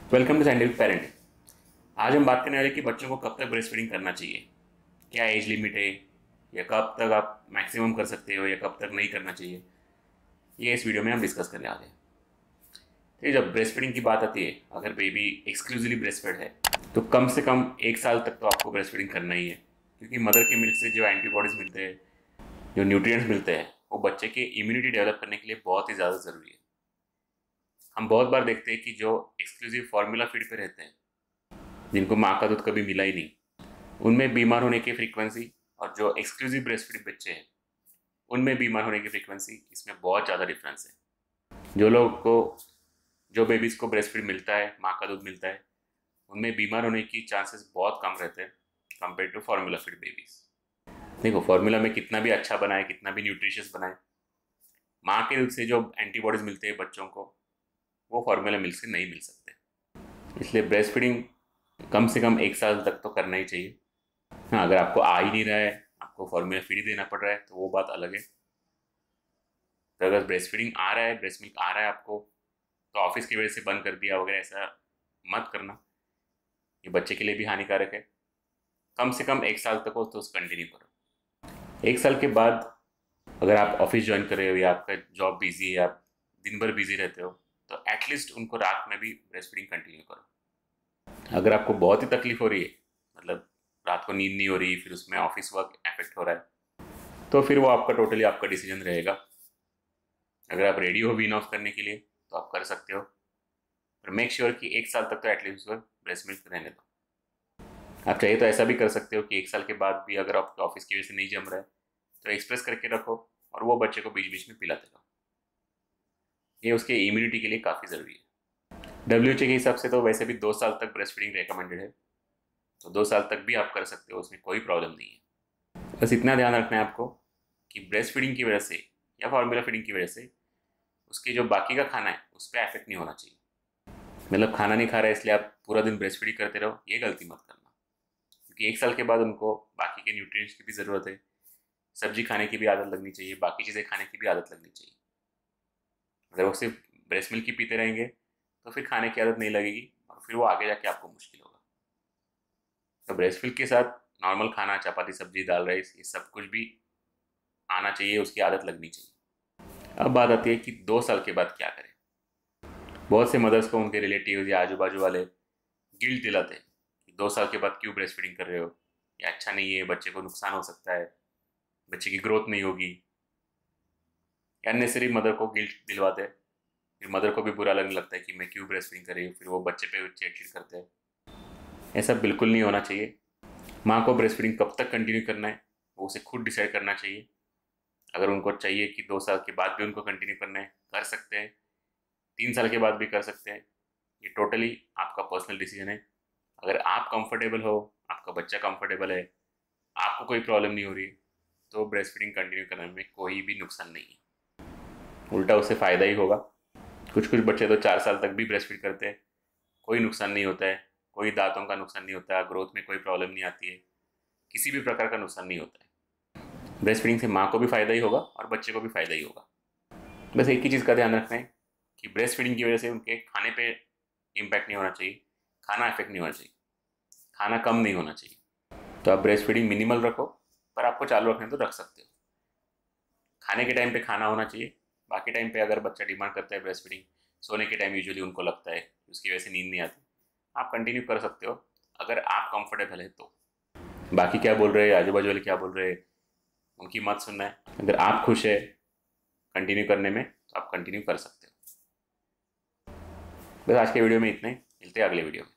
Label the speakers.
Speaker 1: Welcome to scientific parenting. आज हम बात करने वाले कि बच्चों को कब तक ब्रेस्ट फीडिंग करना चाहिए, क्या एज लिमिट है, या कब तक आप मैक्सिमम कर सकते हो या कब तक नहीं करना चाहिए। ये इस वीडियो में हम डिस्कस करने वाले हैं। तो जब ब्रेस्ट फीडिंग की बात आती है, अगर बेबी एक्सक्लूसिवली ब्रेस्ट फेड है तो कम से कम 1 साल तक तो आपको ब्रेस्ट फीडिंग करना ही है, क्योंकि मदर के मिल्क से जो एंटीबॉडीज़ मिलते हैं, जो न्यूट्रिएंट्स मिलते हैं, वो बच्चे के इम्यूनिटी डेवलप करने के लिए बहुत ही ज़्यादा ज़रूरी है। हम बहुत बार देखते हैं कि जो एक्सक्लूसिव फार्मूला फीड पे रहते हैं, जिनको माँ का दूध कभी मिला ही नहीं, उनमें बीमार होने की फ्रीक्वेंसी और जो एक्सक्लूसिव ब्रेस्ट फीड बच्चे हैं उनमें बीमार होने की फ्रीक्वेंसी, इसमें बहुत ज़्यादा डिफरेंस है। जो लोग को जो बेबीज़ को ब्रेस्ट फीड मिलता है, माँ का दूध मिलता है, उनमें बीमार होने की चांसेस बहुत कम रहते हैं compare to formula feed babies. देखो, फार्मूला में कितना भी अच्छा बनाए, कितना भी न्यूट्रिशियस बनाए, माँ के दूध से जो एंटीबॉडीज़ मिलते हैं बच्चों को, वो फार्मूला मिल्क से नहीं मिल सकते। इसलिए ब्रेस्ट फीडिंग कम से कम 1 साल तक तो करना ही चाहिए। हाँ, अगर आपको आ ही नहीं रहा है, आपको फॉर्मूला फीड देना पड़ रहा है, तो वो बात अलग है। तो अगर ब्रेस्ट फीडिंग आ रहा है, ब्रेस्ट मिल्क आ रहा है आपको, तो ऑफिस की वजह से बंद कर दिया वगैरह ऐसा मत करना, ये बच्चे के लिए भी हानिकारक है। कम से कम 1 साल तक हो तो कंटिन्यू करो। 1 साल के बाद अगर आप ऑफिस ज्वाइन कर रहे हो या आपका जॉब बिजी है, आप दिन भर बिजी रहते हो, तो एटलीस्ट उनको रात में भी ब्रेस्ट फीडिंग कंटिन्यू करो। अगर आपको बहुत ही तकलीफ हो रही है, मतलब रात को नींद नहीं हो रही, फिर उसमें ऑफिस वर्क इफेक्ट हो रहा है, तो फिर वो आपका टोटली आपका डिसीजन रहेगा। अगर आप रेडी हो वीन ऑफ करने के लिए तो आप कर सकते हो, पर मेक श्योर कि 1 साल तक तो एटलीस्ट ब्रेस्ट मिल्क रहने दो। आप चाहिए तो ऐसा भी कर सकते हो कि 1 साल के बाद भी अगर आपके ऑफिस की वजह से नहीं जम रहा है तो एक्सप्रेस करके रखो और वो बच्चे को बीच बीच में पिलाते रहो। ये उसके इम्यूनिटी के लिए काफ़ी ज़रूरी है। डब्ल्यू के हिसाब से तो वैसे भी 2 साल तक ब्रेस्ट फीडिंग रिकमेंडेड है, तो 2 साल तक भी आप कर सकते हो, उसमें कोई प्रॉब्लम नहीं है। बस इतना ध्यान रखना है आपको कि ब्रेस्ट फीडिंग की वजह से या फार्मूला फीडिंग की वजह से उसके जो बाकी का खाना है उस पर इफेक्ट नहीं होना चाहिए। मतलब खाना नहीं खा रहा है इसलिए आप पूरा दिन ब्रेस्ट फीडिंग करते रहो, ये गलती मत करना, क्योंकि 1 साल के बाद उनको बाकी के न्यूट्रिएंट्स की भी ज़रूरत है। सब्जी खाने की भी आदत लगनी चाहिए, बाकी चीज़ें खाने की भी आदत लगनी चाहिए। अगर वो सिर्फ ब्रेस्ट मिल्क ही पीते रहेंगे तो फिर खाने की आदत नहीं लगेगी और फिर वो आगे जाके आपको मुश्किल होगा। तो ब्रेस्ट मिल्क के साथ नॉर्मल खाना, चपाती, सब्जी, दाल, राइस, ये सब कुछ भी आना चाहिए, उसकी आदत लगनी चाहिए। अब बात आती है कि 2 साल के बाद क्या करें। बहुत से मदर्स को उनके रिलेटिव्स या आजू बाजू वाले गिल्ट दिलाते हैं कि 2 साल के बाद क्यों ब्रेस्ट फीडिंग कर रहे हो, ये अच्छा नहीं है, बच्चे को नुकसान हो सकता है, बच्चे की ग्रोथ नहीं होगी। अननेसरी मदर को गिल्ट दिलवाते हैं, फिर मदर को भी बुरा लगने लगता है कि मैं क्यों ब्रेस्ट फीडिंग कर रही हूँ, फिर वो बच्चे पे चिड़चिड़ करते हैं। ऐसा बिल्कुल नहीं होना चाहिए। माँ को ब्रेस्ट फीडिंग कब तक कंटिन्यू करना है वो उसे खुद डिसाइड करना चाहिए। अगर उनको चाहिए कि 2 साल के बाद भी उनको कंटिन्यू करना है, कर सकते हैं, 3 साल के बाद भी कर सकते हैं। ये टोटली आपका पर्सनल डिसीजन है। अगर आप कंफर्टेबल हो, आपका बच्चा कंफर्टेबल है, आपको कोई प्रॉब्लम नहीं हो रही, तो ब्रेस्ट फीडिंग कंटिन्यू करने में कोई भी नुकसान नहीं है, उल्टा उससे फ़ायदा ही होगा। कुछ कुछ बच्चे तो 4 साल तक भी ब्रेस्ट फीड करते हैं, कोई नुकसान नहीं होता है, कोई दांतों का नुकसान नहीं होता है, ग्रोथ में कोई प्रॉब्लम नहीं आती है, किसी भी प्रकार का नुकसान नहीं होता है। ब्रेस्ट फीडिंग से माँ को भी फ़ायदा ही होगा और बच्चे को भी फ़ायदा ही होगा। बस एक ही चीज़ का ध्यान रखना है कि ब्रेस्ट फीडिंग की वजह से उनके खाने पे इम्पैक्ट नहीं होना चाहिए, खाना इफेक्ट नहीं होना चाहिए, खाना कम नहीं होना चाहिए। तो आप ब्रेस्ट फीडिंग मिनिमल रखो, पर आपको चालू रखना है तो रख सकते हो। खाने के टाइम पे खाना होना चाहिए, बाकी टाइम पे अगर बच्चा डिमांड करता है ब्रेस्ट फीडिंग, सोने के टाइम यूजुअली उनको लगता है कि उसकी वजह से नींद नहीं आती, आप कंटिन्यू कर सकते हो अगर आप कंफर्टेबल है तो। बाकी क्या बोल रहे हैं, आजू बाजू वाले क्या बोल रहे हैं, उनकी मत सुनना है। अगर आप खुश है कंटिन्यू करने में तो आप कंटिन्यू कर सकते हो। बस आज के वीडियो में इतना ही, मिलते हैं अगले वीडियो में।